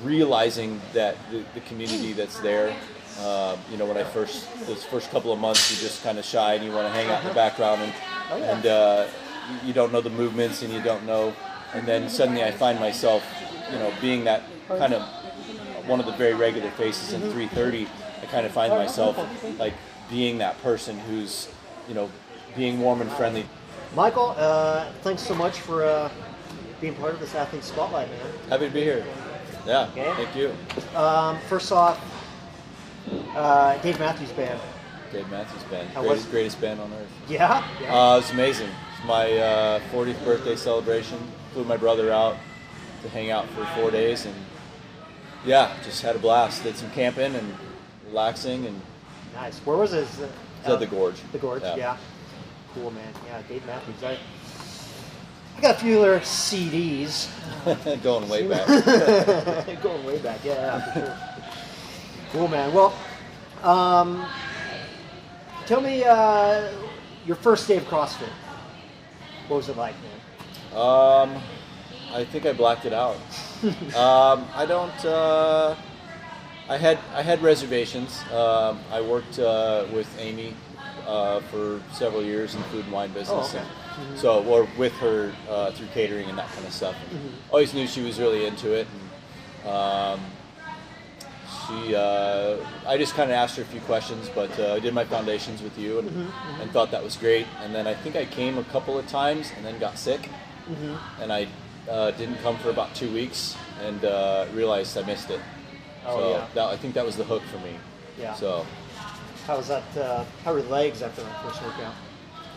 realizing that the community that's there. When those first couple of months, you're just kind of shy and you want to hang out in the background and you don't know the movements and you don't know. And then suddenly I find myself, being that kind of one of the very regular faces in 330. I kind of find myself like being that person who's, being warm and friendly. Michael, thanks so much for being part of this Athlete Spotlight, man. Happy to be here. Yeah, okay. Thank you. First off, Dave Matthews Band. Dave Matthews Band, greatest band on earth. Yeah? It was amazing. It's my 40th birthday celebration. Flew my brother out to hang out for 4 days, and just had a blast. Did some camping and relaxing. And nice. Where was it? It's at the Gorge. The Gorge, yeah. Cool, man. Yeah, Dave Matthews. I got a few other CDs. Going way back. Going way back, yeah, for sure. Cool, man. Well, tell me your first day of CrossFit. What was it like, man? I think I blacked it out. I don't. I had reservations. I worked with Amy for several years in the food and wine business. Oh, okay. So, or with her through catering and that kind of stuff. Always knew she was really into it. And, I just kind of asked her a few questions, but I did my foundations with you and thought that was great. And then I think I came a couple of times and then got sick. And I didn't come for about 2 weeks and realized I missed it. I think that was the hook for me. Yeah. So. How was that? How were your legs after that first workout?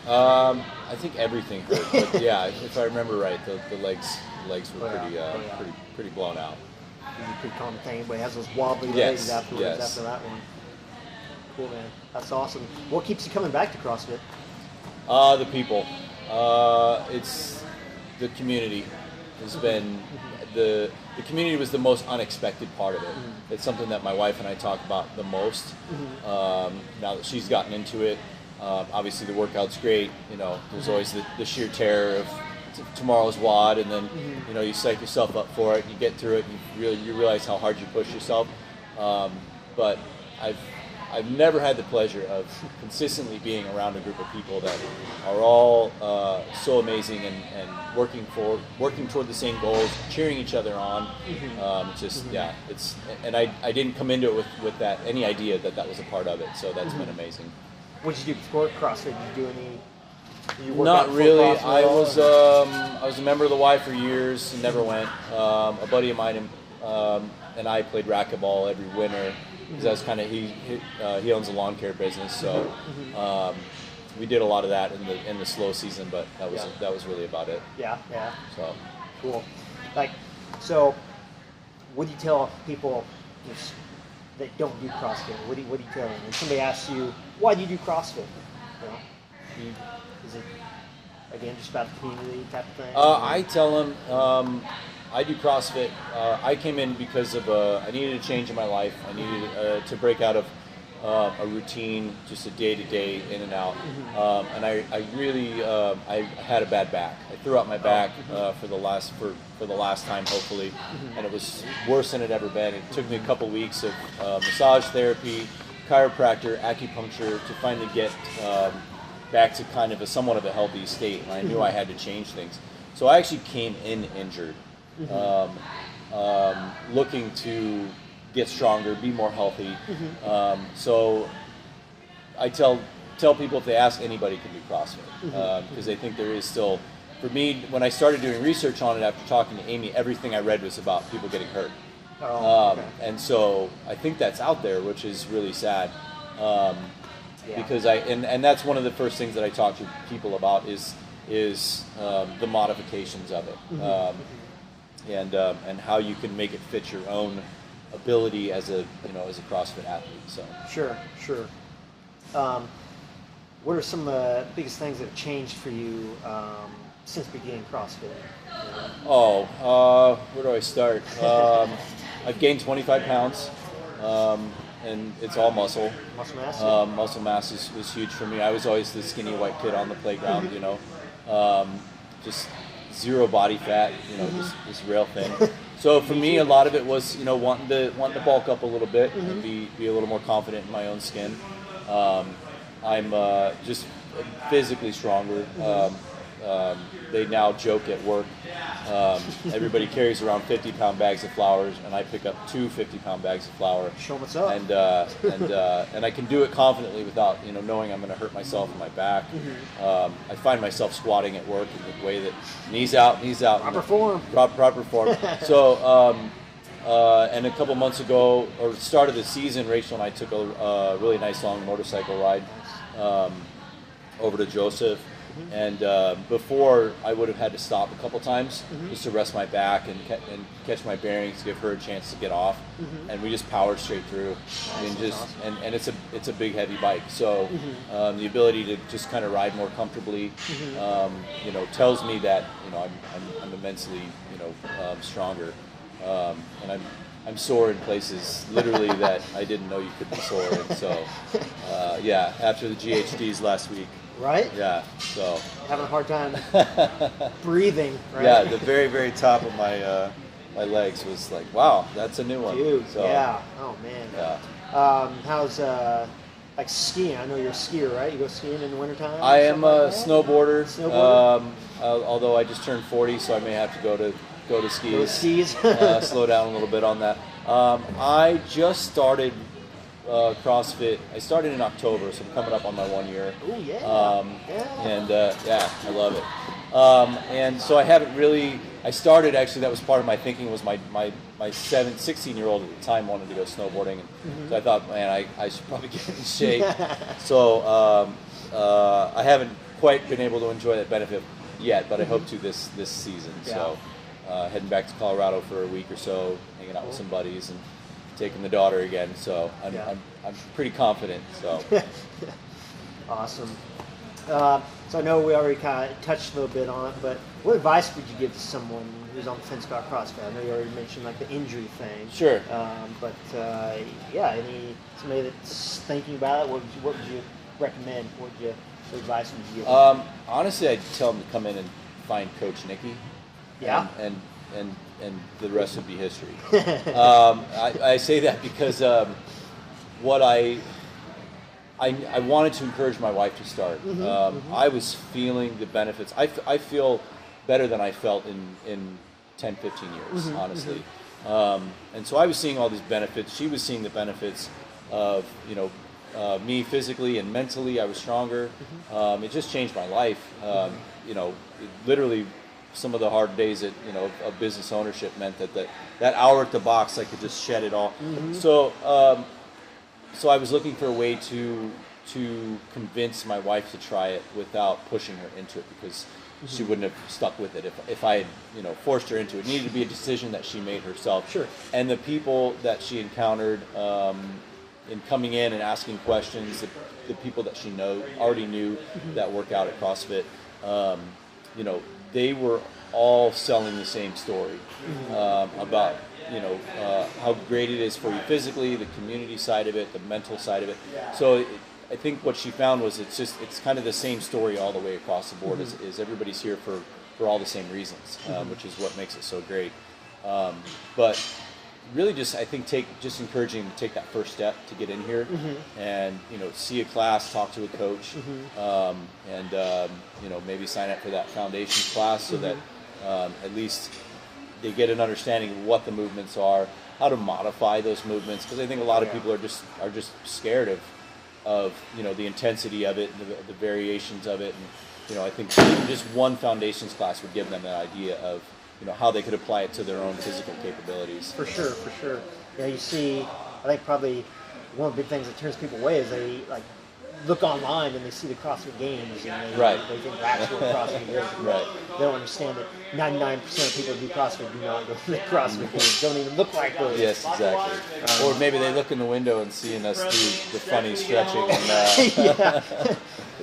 I think everything hurt, but yeah, if I remember right, the legs were pretty blown out. Pretty common thing. Everybody has those wobbly legs afterwards after that one. Cool, man. That's awesome. What keeps you coming back to CrossFit? The people. It's the community has been the community was the most unexpected part of it. It's something that my wife and I talk about the most. Now that she's gotten into it, obviously the workout's great. There's always the sheer terror of tomorrow's WOD, and then you psych yourself up for it, and you get through it, and you realize how hard you push yourself. But I've never had the pleasure of consistently being around a group of people that are all so amazing and working toward the same goals, cheering each other on. And I didn't come into it with that any idea that was a part of it. So that's been amazing. What did you do before CrossFit? Did you do any? Not really. I was a member of the Y for years and never went. A buddy of mine and I played racquetball every winter. Because that's kind of he owns a lawn care business, so we did a lot of that in the slow season. But that was really about it. Yeah. So cool. What do you tell people that don't do CrossFit? What do you tell them when somebody asks you, why do you do CrossFit? Is it again just about the community type of thing? I tell them. I do CrossFit. I came in because of I needed a change in my life. I needed to break out of a routine, just a day-to-day in and out. And I really I had a bad back. I threw out my back for the last time, hopefully, and it was worse than it ever been. It took me a couple weeks of massage therapy, chiropractor, acupuncture to finally get back to kind of somewhat of a healthy state. And I knew I had to change things. So I actually came in injured. Looking to get stronger, be more healthy. So I tell people if they ask, anybody can do CrossFit because I think there is still, for me, when I started doing research on it after talking to Amy, everything I read was about people getting hurt. And so I think that's out there, which is really sad. Because and that's one of the first things that I talk to people about is the modifications of it. And how you can make it fit your own ability as a CrossFit athlete. So sure. What are some of the biggest things that have changed for you since beginning CrossFit? Where do I start? I've gained 25 pounds, and it's all muscle. Muscle mass. Muscle mass is huge for me. I was always the skinny white kid on the playground. Just zero body fat, just this real thing. So for me, a lot of it was, wanting to bulk up a little bit and be a little more confident in my own skin. I'm just physically stronger. They now joke at work. Everybody carries around 50-pound bags of flour, and I pick up 2 50-pound bags of flour. Show what's up. And I can do it confidently without knowing I'm going to hurt myself in my back. I find myself squatting at work in the way that knees out. Proper form. Proper form. So. And a couple months ago, or start of the season, Rachel and I took a really nice long motorcycle ride over to Joseph. And before, I would have had to stop a couple times just to rest my back and catch my bearings, give her a chance to get off. And we just powered straight through. I mean, and it's a big, heavy bike. So the ability to just kind of ride more comfortably, tells me that I'm immensely stronger. And I'm sore in places literally that I didn't know you could be sore in. So after the GHDs last week. Right? Yeah. So having a hard time breathing. Right? Yeah, the very, very top of my legs was like, wow, that's a new one. Dude, so, yeah. Oh man. Yeah. How's like skiing? I know you're a skier, right? You go skiing in the wintertime? I am a like snowboarder. Snowboarder? Although I just turned 40, so I may have to go to skis. Go to skis. Slow down a little bit on that. I just started CrossFit. I started in October, so I'm coming up on my 1 year. Oh yeah. And I love it. And so I haven't really. I started actually. That was part of my thinking. Was my 16-year-old at the time wanted to go snowboarding, and so I thought, man, I should probably get in shape. So I haven't quite been able to enjoy that benefit yet, but I hope to this season. Yeah. So heading back to Colorado for a week or so, hanging out with some buddies and taking the daughter again, so I'm pretty confident. So awesome. So I know we already kind of touched a little bit on it, but what advice would you give to someone who's on the fence about CrossFit? I know you already mentioned like the injury thing. Sure. But somebody that's thinking about it, what would you recommend? What advice would you give? Honestly, I'd tell them to come in and find Coach Nikki. Yeah. And the rest would be history. I say that because what I wanted to encourage my wife to start. I was feeling the benefits. I feel better than I felt in 10, 15 years, honestly. And so I was seeing all these benefits. She was seeing the benefits of, me physically and mentally. I was stronger. It just changed my life. Literally, some of the hard days of business ownership meant that hour at the box, I could just shed it all. So I was looking for a way to convince my wife to try it without pushing her into it, because she wouldn't have stuck with it if I had forced her into it. It needed to be a decision that she made herself. Sure. And the people that she encountered in coming in and asking questions, the people that she already knew that work out at CrossFit, they were all selling the same story about how great it is for you physically, the community side of it, the mental side of it. So I think what she found was it's kind of the same story all the way across the board. Is everybody's here for all the same reasons, which is what makes it so great. But really, I think encouraging them to take that first step to get in here and see a class, talk to a coach, and maybe sign up for that foundations class so that at least they get an understanding of what the movements are, how to modify those movements, because I think a lot of people are just scared of the intensity of it, the variations of it, and I think just one foundations class would give them an idea of how they could apply it to their own physical capabilities. For sure. Yeah, you see, I think probably one of the big things that turns people away is they look online and they see the CrossFit Games and they think they're actual CrossFit Games. Right. They don't understand that 99% of people who do CrossFit do not go to the CrossFit Games. Don't even look like those. Yes, exactly. Or maybe they look in the window and seeing us do the funny stretching. And,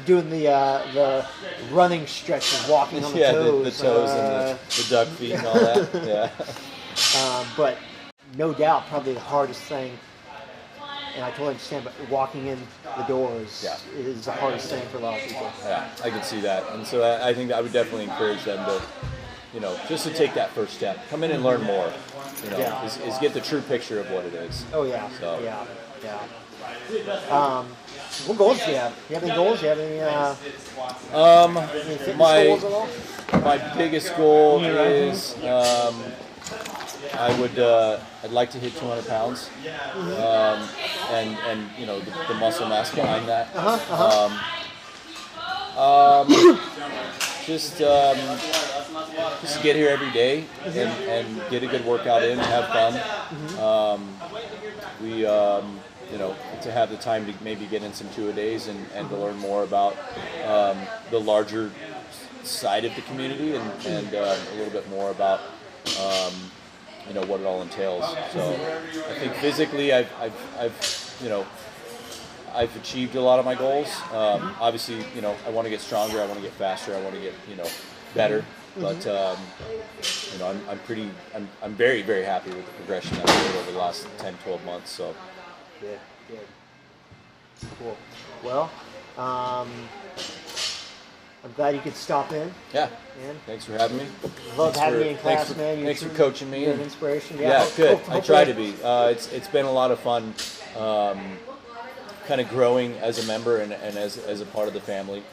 doing the running stretches, walking on the toes. The toes and the duck feet and all that. Yeah. But no doubt, probably the hardest thing, and I totally understand, but walking in the doors is the hardest thing for a lot of people. Yeah, I can see that. And so I think I would definitely encourage them just to take that first step. Come in and learn more. Yeah. Is get the true picture of what it is. Oh yeah. So. Yeah. What goals do you have? You have any goals? Do you have any fitness goals at all? My biggest goal is I'd like to hit 200 pounds, and the muscle mass behind that. Just get here every day and get a good workout in, have fun. To have the time to maybe get in some two-a-days and to learn more about the larger side of the community and a little bit more about what it all entails. So I think physically I've achieved a lot of my goals. Obviously, I want to get stronger. I want to get faster. I want to get better. But I'm very, very happy with the progression I've made over the last 10, 12 months. So good. Cool. Well, I'm glad you could stop in. Yeah. Man. Thanks for having me. Love having you in class, man. Thanks for coaching me. You're an inspiration. Yeah, good. I try to be. It's been a lot of fun, kind of growing as a member and as a part of the family.